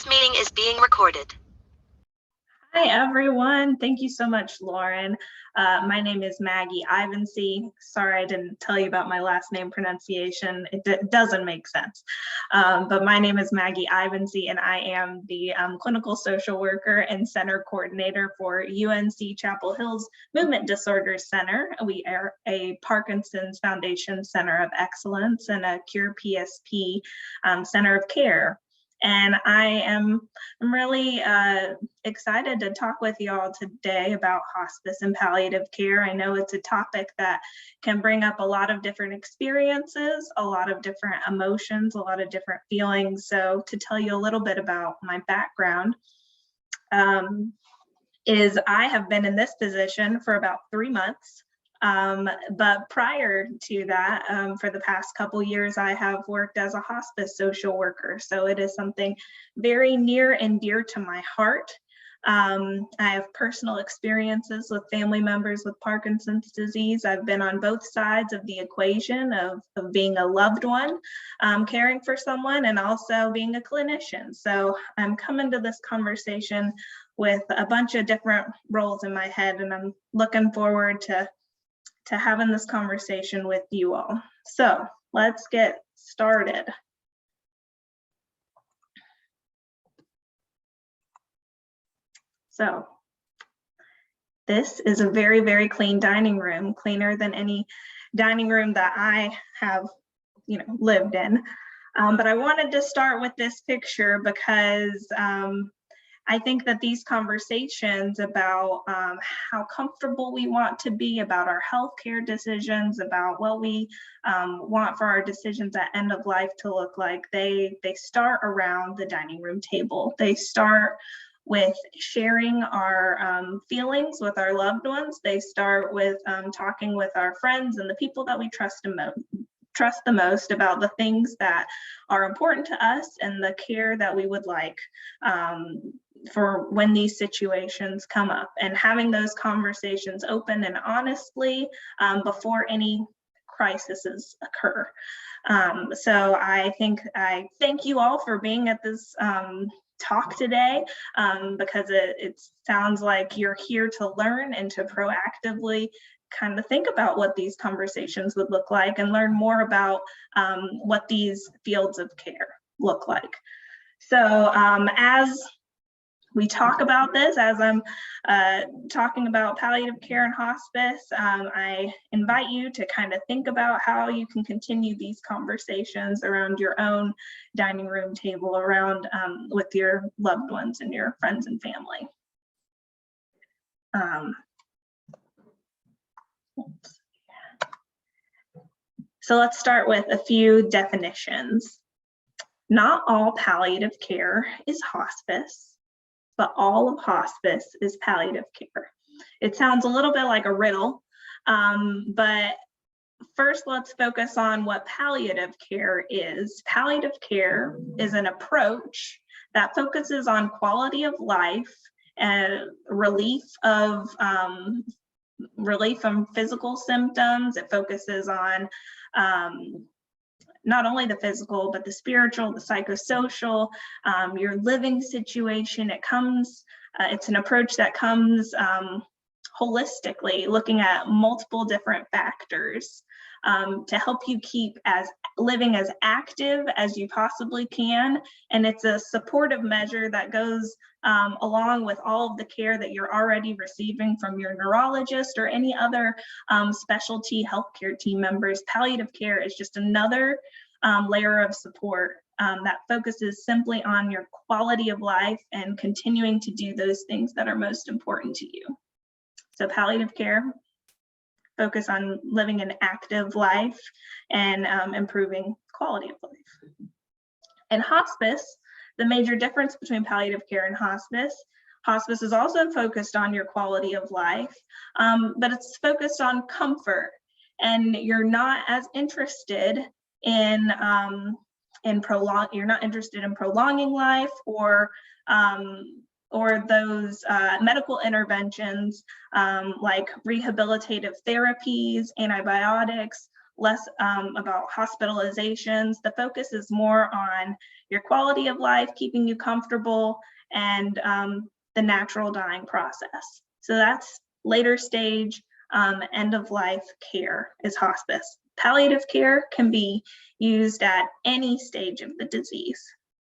This meeting is being recorded. Hi, everyone. Thank you so much, Lauren. My name is Maggie Invancic. Sorry, I didn't tell you about my last name pronunciation. It doesn't make sense. But my name is Maggie Invancic, and I am the clinical social worker and center coordinator for UNC Chapel Hill's Movement Disorders Center. We are a Parkinson's Foundation Center of Excellence and a CurePSP Center of Care. And I'm really excited to talk with you all today about hospice and palliative care. I know it's a topic that can bring up a lot of different experiences, a lot of different emotions, a lot of different feelings. So to tell you a little bit about my background, is I have been in this position for about 3 months. But prior to that, for the past couple years, I have worked as a hospice social worker. So it is something very near and dear to my heart. I have personal experiences with family members with Parkinson's disease. I've been on both sides of the equation of being a loved one, caring for someone, and also being a clinician. So I'm coming to this conversation with a bunch of different roles in my head, and I'm looking forward to having this conversation with you all. So let's get started. So this is a very, very clean dining room, cleaner than any dining room that I have, lived in. But I wanted to start with this picture because I think that these conversations about how comfortable we want to be about our healthcare decisions, about what we want for our decisions at end of life to look like, they start around the dining room table. They start with sharing our feelings with our loved ones. They start with talking with our friends and the people that we trust the most about the things that are important to us and the care that we would like for when these situations come up, and having those conversations open and honestly before any crises occur. So I thank you all for being at this talk today, because it sounds like you're here to learn and to proactively kind of think about what these conversations would look like and learn more about what these fields of care look like. So as we talk about this, as I'm talking about palliative care and hospice, I invite you to kind of think about how you can continue these conversations around your own dining room table, around with your loved ones and your friends and family. So let's start with a few definitions. Not all palliative care is hospice, but all of hospice is palliative care. It sounds a little bit like a riddle, but first let's focus on what palliative care is. Palliative care is an approach that focuses on quality of life and relief from physical symptoms. It focuses on not only the physical, but the spiritual, the psychosocial, your living situation. It's an approach that comes holistically, looking at multiple different factors to help you keep living as active as you possibly can. And it's a supportive measure that goes along with all of the care that you're already receiving from your neurologist or any other specialty healthcare team members. Palliative care is just another layer of support that focuses simply on your quality of life and continuing to do those things that are most important to you. So palliative care, focus on living an active life and improving quality of life. And hospice, the major difference between palliative care and hospice is also focused on your quality of life, but it's focused on comfort, and you're not as interested in prolonging life or those medical interventions like rehabilitative therapies, antibiotics, less about hospitalizations. The focus is more on your quality of life, keeping you comfortable, and the natural dying process. So that's later stage, end of life care is hospice. Palliative care can be used at any stage of the disease,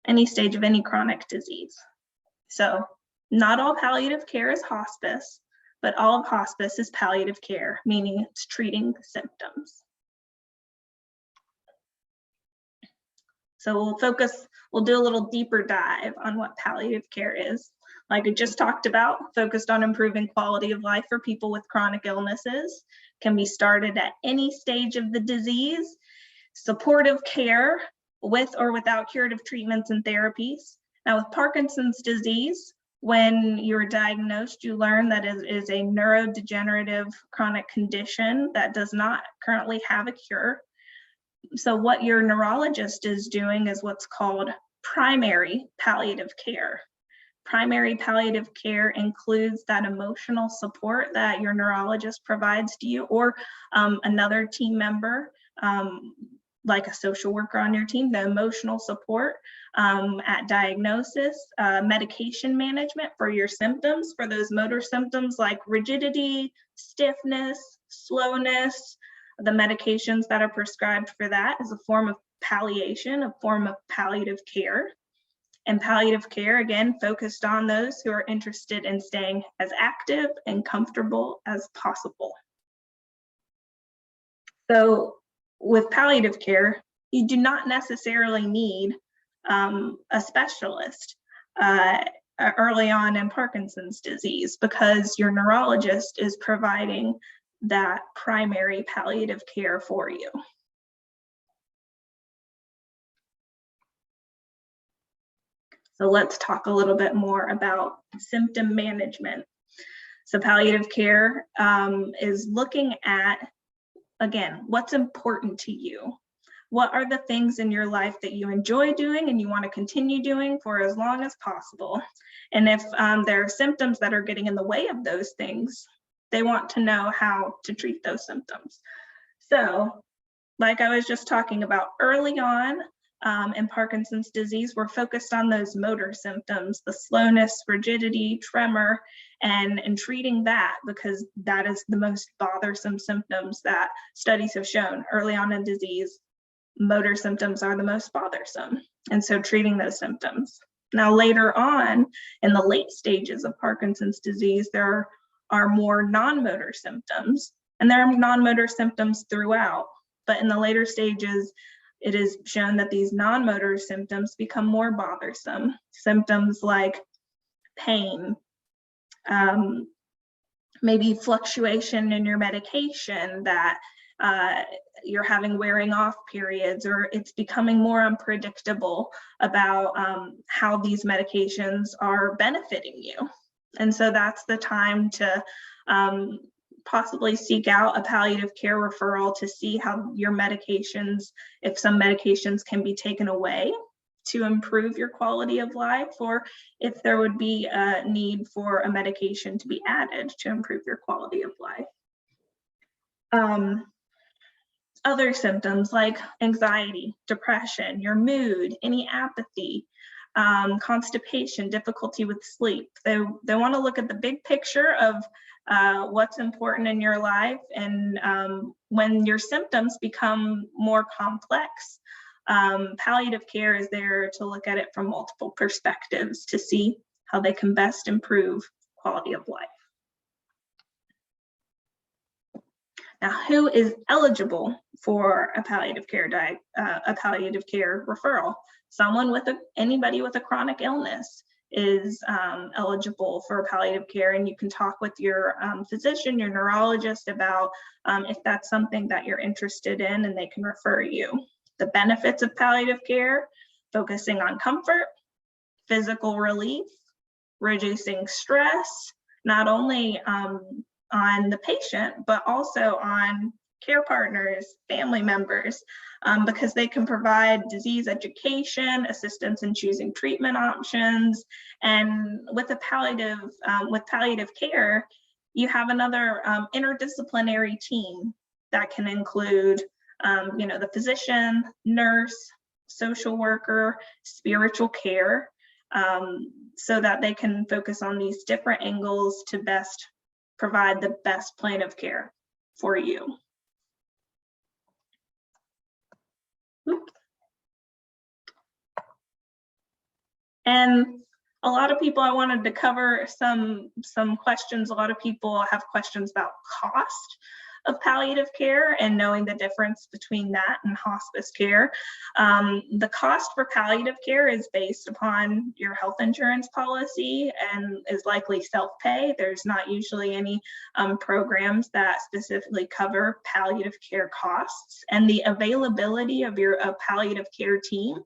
any stage of any chronic disease. So not all palliative care is hospice, but all of hospice is palliative care, meaning it's treating symptoms. So we'll do a little deeper dive on what palliative care is. Like I just talked about, focused on improving quality of life for people with chronic illnesses, can be started at any stage of the disease. Supportive care with or without curative treatments and therapies. Now with Parkinson's disease, when you're diagnosed, you learn that it is a neurodegenerative chronic condition that does not currently have a cure. So what your neurologist is doing is what's called primary palliative care. Primary palliative care includes that emotional support that your neurologist provides to you, or another team member, like a social worker on your team, the emotional support at diagnosis, medication management for your symptoms, for those motor symptoms like rigidity, stiffness, slowness. The medications that are prescribed for that is a form of palliation, a form of palliative care. And palliative care, again, focused on those who are interested in staying as active and comfortable as possible. So with palliative care, you do not necessarily need a specialist early on in Parkinson's disease, because your neurologist is providing that primary palliative care for you. So let's talk a little bit more about symptom management. So palliative care is looking at, again, what's important to you. What are the things in your life that you enjoy doing and you want to continue doing for as long as possible? And if there are symptoms that are getting in the way of those things, they want to know how to treat those symptoms. So, like I was just talking about early on in Parkinson's disease, we're focused on those motor symptoms, the slowness, rigidity, tremor, and treating that, because that is the most bothersome symptoms that studies have shown early on in disease. Motor symptoms are the most bothersome, and so treating those symptoms. Now later on in the late stages of Parkinson's disease, there are more non-motor symptoms, and there are non-motor symptoms throughout, but in the later stages, it is shown that these non-motor symptoms become more bothersome. Symptoms like pain, maybe fluctuation in your medication, that you're having wearing off periods, or it's becoming more unpredictable about how these medications are benefiting you. And so that's the time to possibly seek out a palliative care referral to see how your medications, if some medications can be taken away to improve your quality of life, or if there would be a need for a medication to be added to improve your quality of life. Other symptoms like anxiety, depression, your mood, any apathy, constipation, difficulty with sleep. They want to look at the big picture of what's important in your life, and when your symptoms become more complex, palliative care is there to look at it from multiple perspectives to see how they can best improve quality of life. Now, who is eligible for a palliative care referral? Anybody with a chronic illness is eligible for palliative care, and you can talk with your physician, your neurologist, about if that's something that you're interested in, and they can refer you. The benefits of palliative care: focusing on comfort, physical relief, reducing stress, not only on the patient, but also on care partners, family members, because they can provide disease education, assistance in choosing treatment options. And with palliative care, you have another interdisciplinary team that can include the physician, nurse, social worker, spiritual care, so that they can focus on these different angles to best provide the best plan of care for you. Oops. And a lot of people, I wanted to cover some questions. A lot of people have questions about cost of palliative care and knowing the difference between that and hospice care. The cost for palliative care is based upon your health insurance policy and is likely self-pay. There's not usually any programs that specifically cover palliative care costs, and the availability of your palliative care team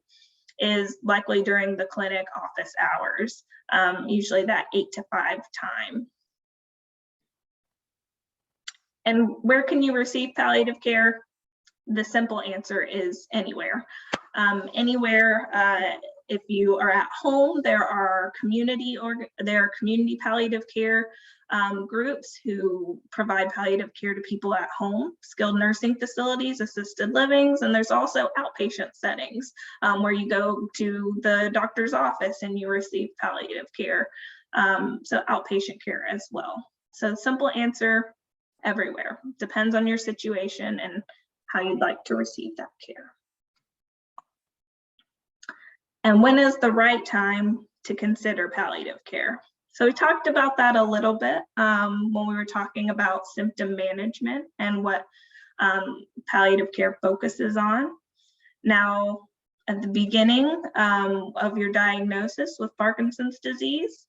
is likely during the clinic office hours, usually that 8 to 5 time. And where can you receive palliative care? The simple answer is anywhere. Anywhere. If you are at home, there are community palliative care groups who provide palliative care to people at home, skilled nursing facilities, assisted livings, and there's also outpatient settings where you go to the doctor's office and you receive palliative care. So outpatient care as well. So simple answer, everywhere. Depends on your situation and how you'd like to receive that care. And when is the right time to consider palliative care? So we talked about that a little bit when we were talking about symptom management and what palliative care focuses on. Now, at the beginning of your diagnosis with Parkinson's disease,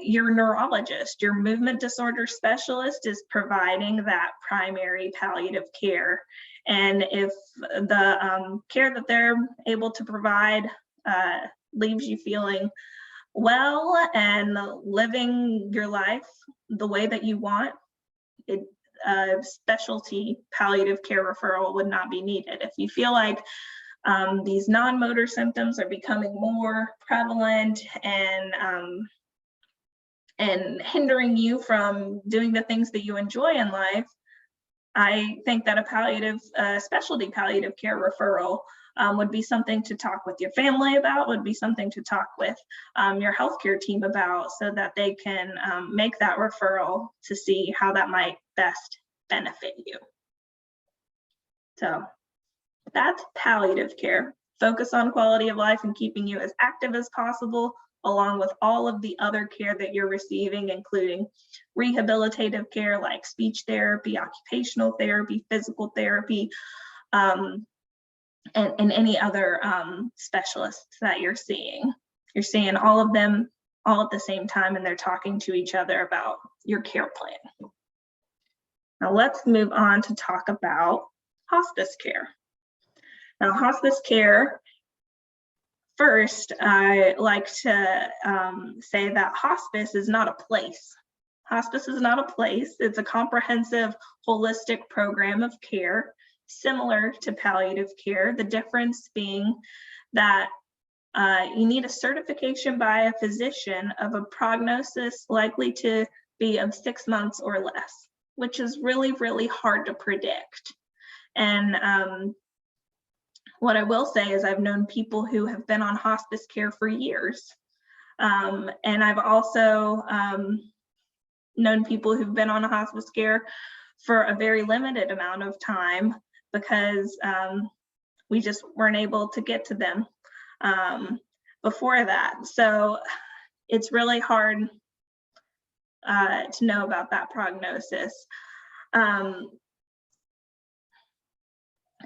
your neurologist, your movement disorder specialist is providing that primary palliative care. And if the care that they're able to provide leaves you feeling well and living your life the way that you want, specialty palliative care referral would not be needed. If you feel like these non-motor symptoms are becoming more prevalent and hindering you from doing the things that you enjoy in life, I think that a specialty palliative care referral would be something to talk with your family about, would be something to talk with your healthcare team about, so that they can make that referral to see how that might best benefit you. So that's palliative care. Focus on quality of life and keeping you as active as possible, along with all of the other care that you're receiving, including rehabilitative care like speech therapy, occupational therapy, physical therapy, and any other specialists that you're seeing. You're seeing all of them all at the same time, and they're talking to each other about your care plan. Now let's move on to talk about hospice care. Now, hospice care, first, I like to say that hospice is not a place. Hospice is not a place. It's a comprehensive, holistic program of care, similar to palliative care. The difference being that you need a certification by a physician of a prognosis likely to be of 6 months or less, which is really, really hard to predict. And what I will say is I've known people who have been on hospice care for years. And I've also known people who've been on a hospice care for a very limited amount of time because we just weren't able to get to them before that. So it's really hard to know about that prognosis.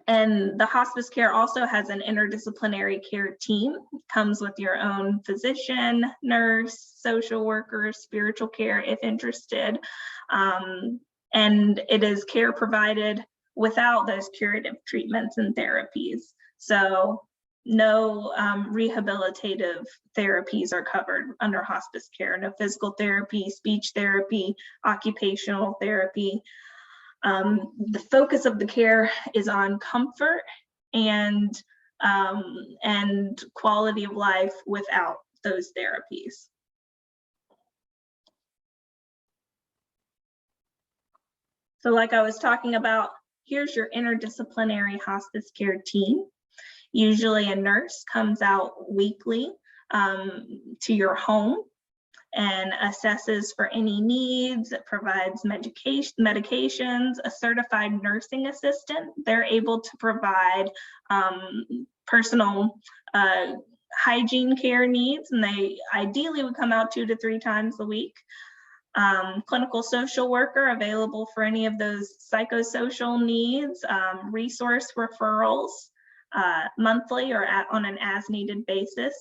And the hospice care also has an interdisciplinary care team. It comes with your own physician, nurse, social worker, spiritual care if interested. And it is care provided without those curative treatments and therapies. So no rehabilitative therapies are covered under hospice care. No physical therapy, speech therapy, occupational therapy. The focus of the care is on comfort and quality of life without those therapies. So like I was talking about, here's your interdisciplinary hospice care team. Usually a nurse comes out weekly to your home and assesses for any needs. It provides medications, a certified nursing assistant. They're able to provide personal hygiene care needs, and they ideally would come out 2 to 3 times a week. Clinical social worker available for any of those psychosocial needs, resource referrals, monthly or on an as-needed basis.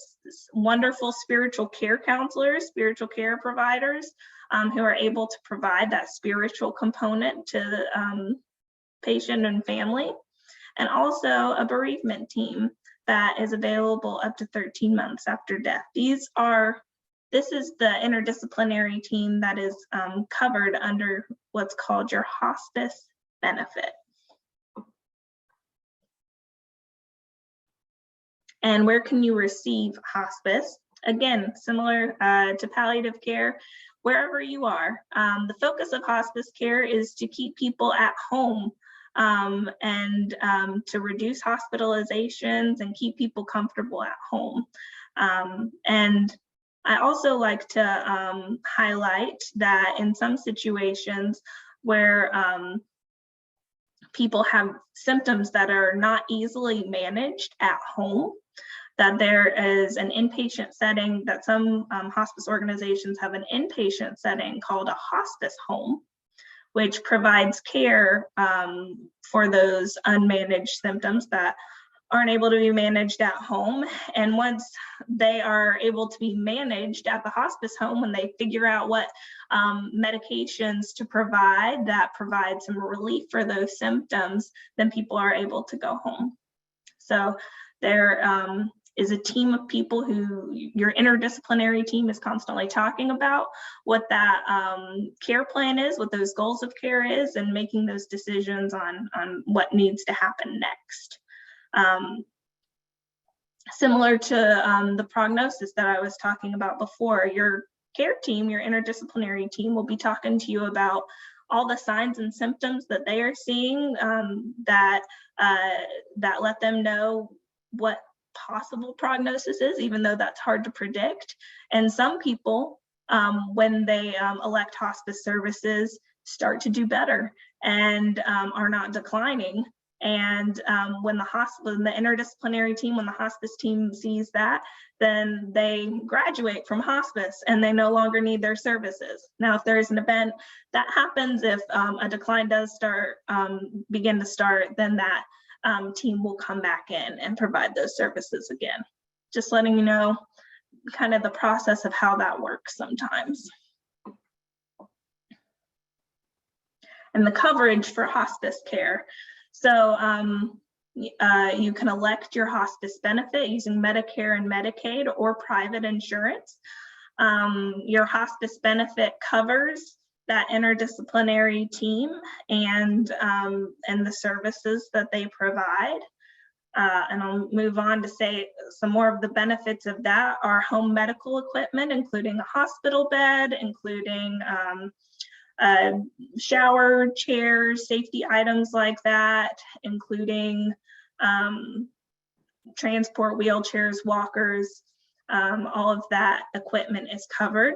Wonderful spiritual care counselors, spiritual care providers who are able to provide that spiritual component to the patient and family, and also a bereavement team that is available up to 13 months after death. This is the interdisciplinary team that is covered under what's called your hospice benefit. And where can you receive hospice? Again, similar to palliative care, wherever you are. The focus of hospice care is to keep people at home and to reduce hospitalizations and keep people comfortable at home. And I also like to highlight that in some situations where people have symptoms that are not easily managed at home, that there is an inpatient setting, that some hospice organizations have an inpatient setting called a hospice home, which provides care for those unmanaged symptoms that aren't able to be managed at home. And once they are able to be managed at the hospice home, when they figure out what medications to provide that provide some relief for those symptoms, then people are able to go home. So there is a team of people who your interdisciplinary team is constantly talking about what that care plan is, what those goals of care is, and making those decisions on what needs to happen next. Similar to the prognosis that I was talking about before, your care team, your interdisciplinary team, will be talking to you about all the signs and symptoms that they are seeing that let them know what possible prognosis is, even though that's hard to predict. And some people, when they elect hospice services, start to do better and are not declining. And when the interdisciplinary team, when the hospice team sees that, then they graduate from hospice and they no longer need their services. Now, if there's an event that happens, if a decline does begin to start, then that team will come back in and provide those services again. Just letting you know kind of the process of how that works sometimes. And the coverage for hospice care. So you can elect your hospice benefit using Medicare and Medicaid or private insurance. Your hospice benefit covers that interdisciplinary team and the services that they provide. And I'll move on to say some more of the benefits of that are home medical equipment, including a hospital bed, including shower chairs, safety items like that, including transport wheelchairs, walkers, all of that equipment is covered.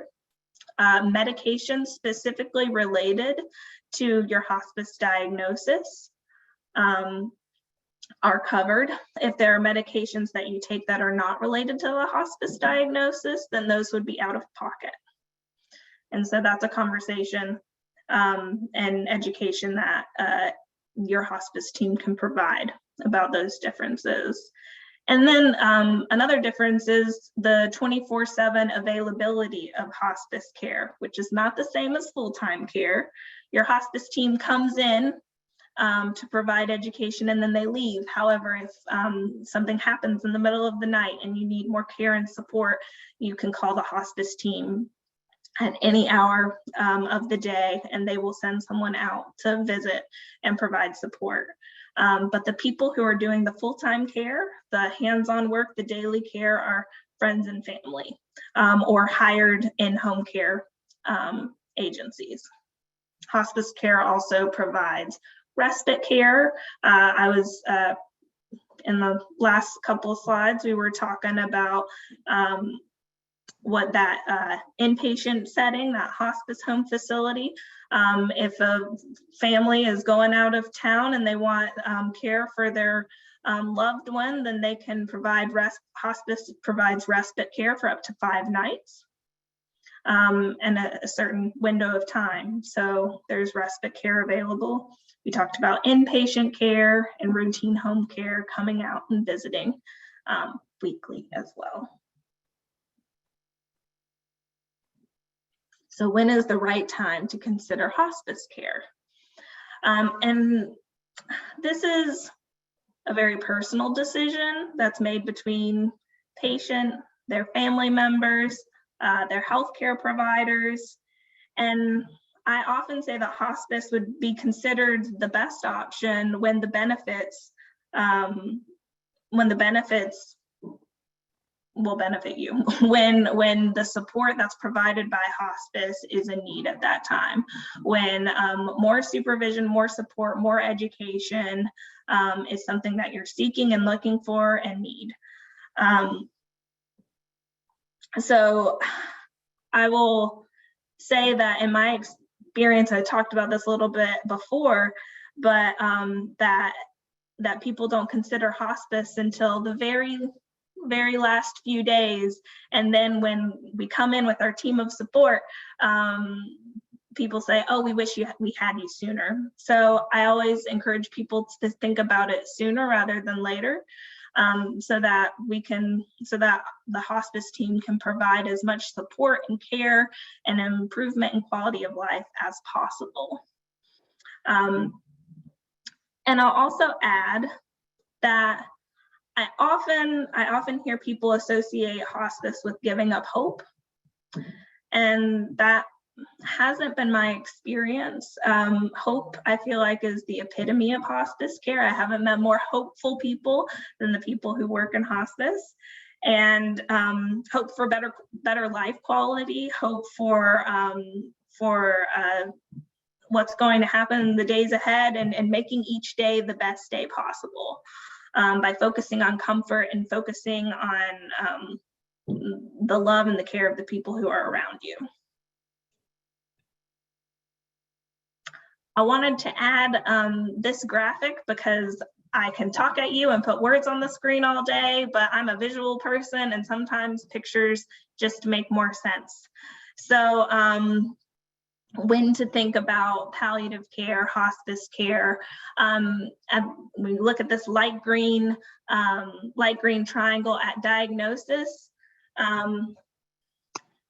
Medications specifically related to your hospice diagnosis are covered. If there are medications that you take that are not related to the hospice diagnosis, then those would be out of pocket. And so that's a conversation and education that your hospice team can provide about those differences. And then another difference is the 24/7 availability of hospice care, which is not the same as full-time care. Your hospice team comes in to provide education and then they leave. However, if something happens in the middle of the night and you need more care and support, you can call the hospice team at any hour of the day and they will send someone out to visit and provide support. But the people who are doing the full-time care, the hands-on work, the daily care are friends and family or hired in-home care agencies. Hospice care also provides respite care. I was in the last couple of slides, we were talking about what that inpatient setting, that hospice home facility, if a family is going out of town and they want care for their loved one, then they can provide hospice provides respite care for up to 5 nights and a certain window of time. So there's respite care available. We talked about inpatient care and routine home care coming out and visiting weekly as well. So when is the right time to consider hospice care? And this is a very personal decision that's made between patient, their family members, their healthcare providers. And I often say that hospice would be considered the best option when the benefits will benefit you, when the support that's provided by hospice is a need at that time, when more supervision, more support, more education is something that you're seeking and looking for and need. So I will say that in my experience, I talked about this a little bit before, but that people don't consider hospice until the very last few days. And then when we come in with our team of support, people say, oh, we wish we had you sooner. So I always encourage people to think about it sooner rather than later, so that the hospice team can provide as much support and care and improvement in quality of life as possible. And I'll also add that I often hear people associate hospice with giving up hope, and that hasn't been my experience. Hope, I feel like, is the epitome of hospice care. I haven't met more hopeful people than the people who work in hospice. And hope for better life quality, hope for what's going to happen in the days ahead, and making each day the best day possible. By focusing on comfort and focusing on the love and the care of the people who are around you. I wanted to add this graphic because I can talk at you and put words on the screen all day, but I'm a visual person and sometimes pictures just make more sense. So when to think about palliative care, hospice care. We look at this light green triangle at diagnosis.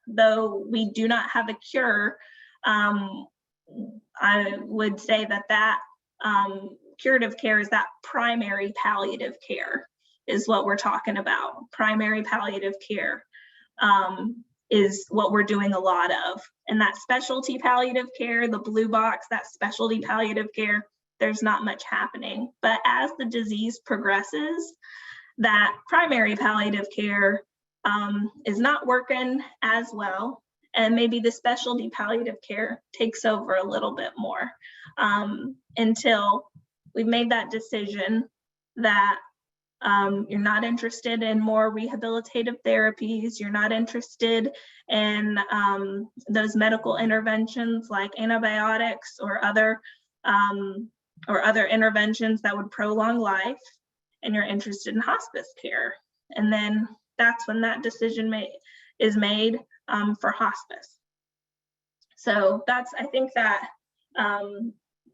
Though we do not have a cure, I would say that curative care is that primary palliative care is what we're talking about. Primary palliative care is what we're doing a lot of. And that specialty palliative care, the blue box, that specialty palliative care, there's not much happening. But as the disease progresses, that primary palliative care is not working as well. And maybe the specialty palliative care takes over a little bit more until we've made that decision that you're not interested in more rehabilitative therapies, you're not interested in those medical interventions like antibiotics or other interventions that would prolong life, and you're interested in hospice care. And then that's when that decision is made for hospice. So that's, I think, that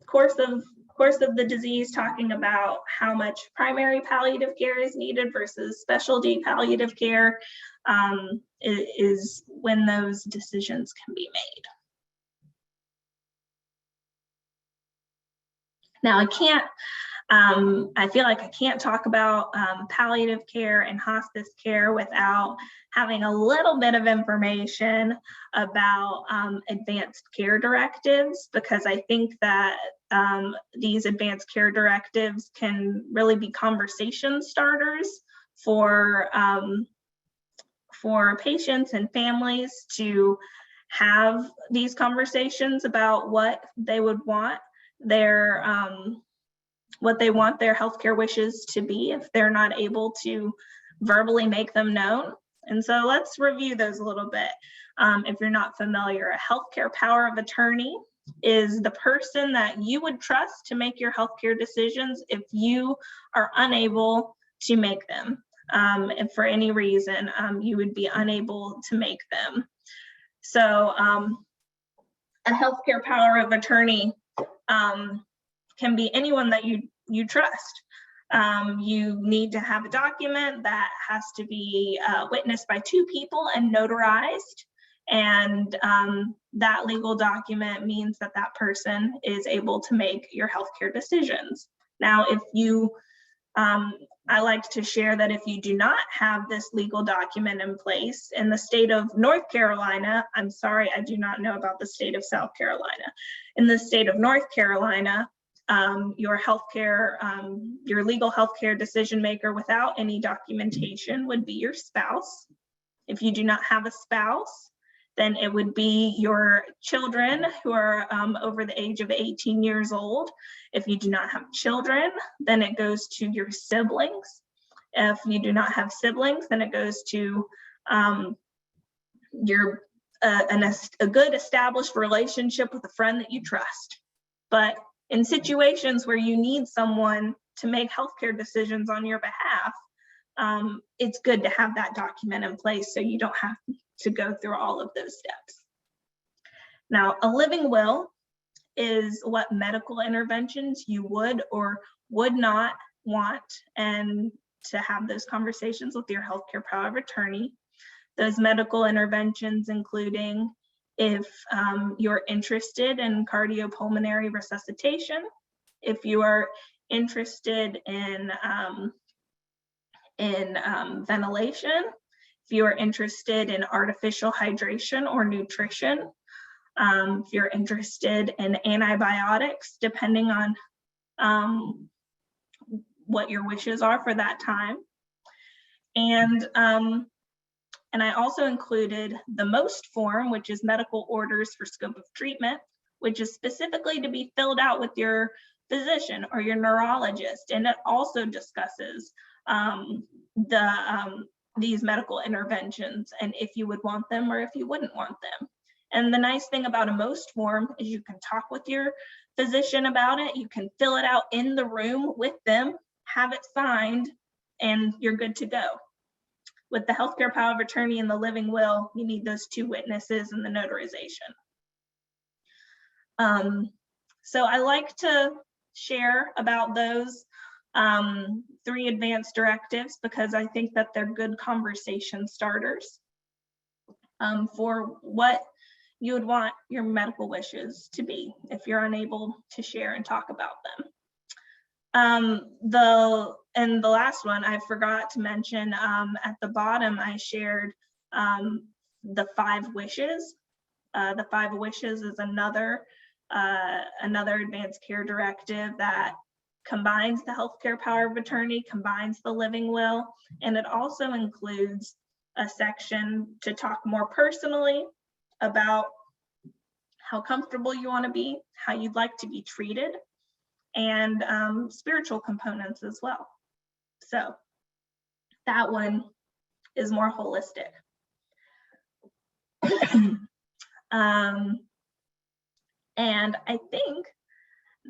course of the disease, talking about how much primary palliative care is needed versus specialty palliative care, is when those decisions can be made. Now, I feel like I can't talk about palliative care and hospice care without having a little bit of information about advanced care directives, because I think that these advanced care directives can really be conversation starters for patients and families to have these conversations about what they would want their what they want their healthcare wishes to be if they're not able to verbally make them known. And so let's review those a little bit. If you're not familiar, a healthcare power of attorney is the person that you would trust to make your healthcare decisions if you are unable to make them. If for any reason you would be unable to make them. So a healthcare power of attorney can be anyone that you trust. You need to have a document that has to be witnessed by 2 people and notarized. And that legal document means that that person is able to make your healthcare decisions. Now, if you, I like to share that if you do not have this legal document in place in the state of North Carolina, I'm sorry, I do not know about the state of South Carolina. In the state of North Carolina, your healthcare, your legal healthcare decision maker without any documentation would be your spouse. If you do not have a spouse, then it would be your children who are over the age of 18 years old. If you do not have children, then it goes to your siblings. If you do not have siblings, then it goes to your a good established relationship with a friend that you trust. But in situations where you need someone to make healthcare decisions on your behalf, it's good to have that document in place so you don't have to go through all of those steps. Now, a living will is what medical interventions you would or would not want, and to have those conversations with your healthcare power of attorney. Those medical interventions including if you're interested in cardiopulmonary resuscitation, if you are interested in ventilation, if you are interested in artificial hydration or nutrition, if you're interested in antibiotics, depending on what your wishes are for that time. And I also included the MOST form, which is medical orders for scope of treatment, which is specifically to be filled out with your physician or your neurologist. And it also discusses these medical interventions and if you would want them or if you wouldn't want them. And the nice thing about a MOST form is you can talk with your physician about it. You can fill it out in the room with them, have it signed, and you're good to go. With the healthcare power of attorney and the living will, you need those 2 witnesses and the notarization. So I like to share about those 3 advanced directives because I think that they're good conversation starters for what you would want your medical wishes to be if you're unable to share and talk about them. And the last one I forgot to mention, at the bottom I shared the 5 wishes. The 5 wishes is another advanced care directive that combines the healthcare power of attorney, combines the living will, and it also includes a section to talk more personally about how comfortable you want to be, how you'd like to be treated, and spiritual components as well. So that one is more holistic. And I think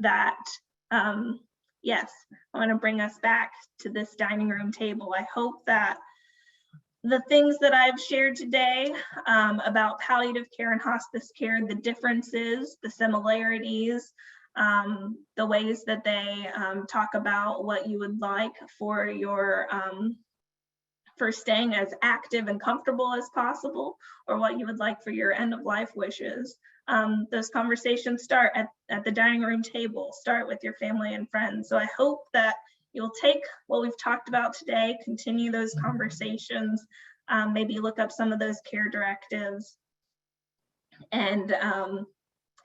that, yes, I want to bring us back to this dining room table. I hope that the things that I've shared today about palliative care and hospice care, the differences, the similarities, the ways that they talk about what you would like for your for staying as active and comfortable as possible, or what you would like for your end of life wishes. Those conversations start at the dining room table, start with your family and friends. So I hope that you'll take what we've talked about today, continue those conversations, maybe look up some of those care directives, and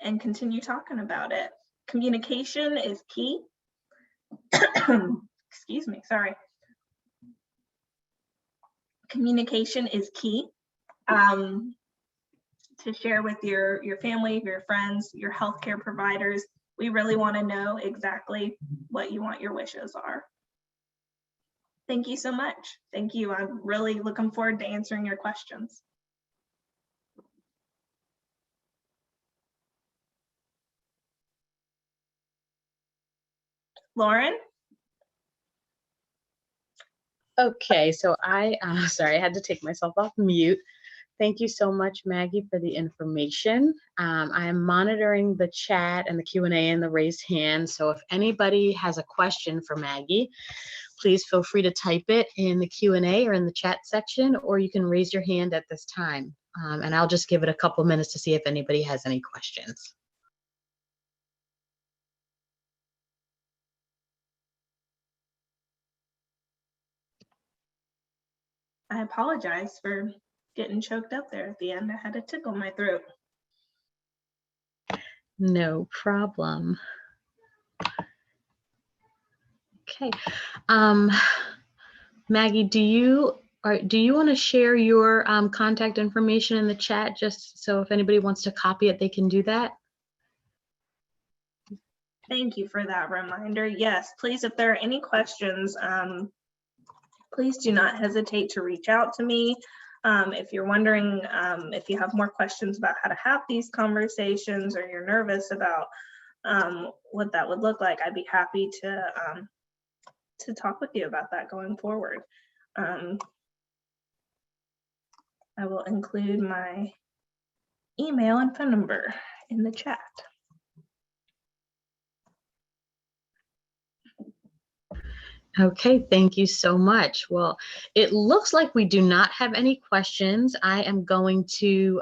continue talking about it. Communication is key. Excuse me, sorry. Communication is key to share with your family, your friends, your healthcare providers, We really want to know exactly what you want your wishes are. Thank you so much. Thank you. I'm really looking forward to answering your questions. Lauren? Okay, so sorry, I had to take myself off mute. Thank you so much, Maggie, for the information. I am monitoring the chat and the Q&A and the raised hand. So if anybody has a question for Maggie, please feel free to type it in the Q&A or in the chat section, or you can raise your hand at this time. And I'll just give it a couple minutes to see if anybody has any questions. I apologize for getting choked up there at the end. I had a tickle in my throat. No problem. Okay. Maggie, do you want to share your contact information in the chat, just so if anybody wants to copy it, they can do that? Thank you for that reminder. Yes, please, if there are any questions, please do not hesitate to reach out to me. If you're wondering if you have more questions about how to have these conversations, or you're nervous about what that would look like, I'd be happy to talk with you about that going forward. I will include my email and phone number in the chat. Okay, thank you so much. Well, it looks like we do not have any questions. I am going to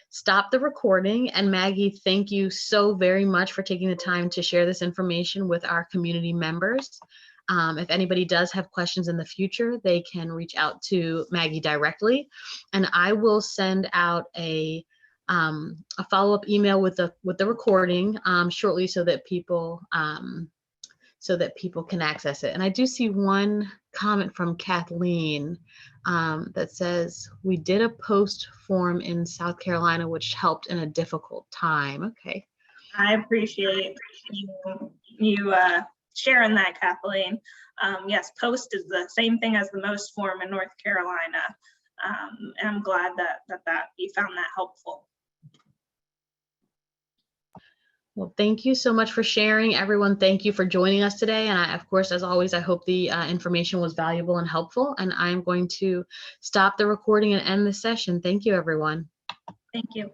stop the recording. And Maggie, thank you so very much for taking the time to share this information with our community members. If anybody does have questions in the future, they can reach out to Maggie directly, and I will send out a follow-up email with the recording shortly, so that people can access it. And I do see one comment from Kathleen that says, "We did a post form in South Carolina, which helped in a difficult time." Okay. I appreciate you sharing that, Kathleen. Yes, post is the same thing as the most form in North Carolina. And I'm glad that you found that helpful. Well, thank you so much for sharing, everyone. Thank you for joining us today. And of course, as always, I hope the information was valuable and helpful. And I'm going to stop the recording and end the session. Thank you, everyone. Thank you.